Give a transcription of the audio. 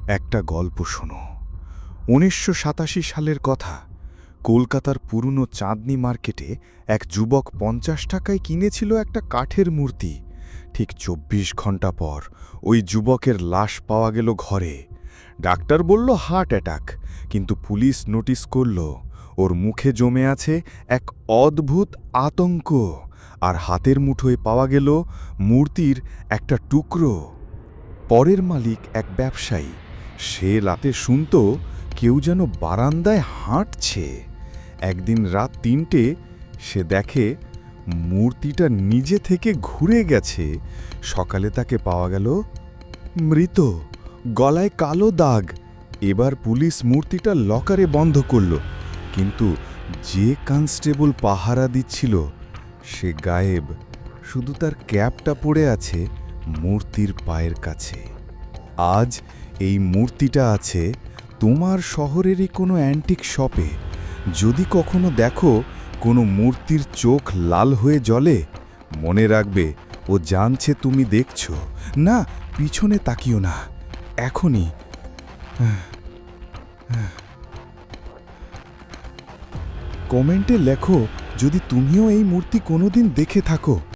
একটা গল্প শোনো। ১৯৮৭ সালের কথা। কলকাতার পুরনো চাঁদনি মার্কেটে এক যুবক ৫০ টাকায় কিনেছিল একটা কাঠের মূর্তি। ঠিক ২৪ ঘন্টা পর ওই যুবকের লাশ পাওয়া গেল ঘরে। ডাক্তার বলল হার্ট অ্যাটাক, কিন্তু পুলিশ নোটিস করল ওর মুখে জমে আছে এক অদ্ভুত আতঙ্ক, আর হাতের মুঠোয় পাওয়া গেল মূর্তির একটা টুকরো। পরের মালিক এক ব্যবসায়ী, সে রাতে শুনত কেউ যেন বারান্দায় হাঁটছে। একদিন রাত ৩টে সে দেখে মূর্তিটা নিজে থেকে ঘুরে গেছে। সকালে তাকে পাওয়া গেল মৃত, গলায় কালো দাগ। এবার পুলিশ মূর্তিটা লকারে বন্ধ করল, কিন্তু যে কনস্টেবল পাহারা দিচ্ছিল সে গায়েব। শুধু তার ক্যাপটা পড়ে আছে মূর্তির পায়ের কাছে। আজ এই মূর্তিটা আছে তোমার শহরেরই কোনো অ্যান্টিক শপে। যদি কখনো দেখো কোনো মূর্তির চোখ লাল হয়ে জ্বলে, মনে রাখবে ও জানছে তুমি দেখছো। না, পিছনে তাকিও না, এখনই। কমেন্টে লেখো যদি তুমিও এই মূর্তি কোনোদিন দেখে থাকো।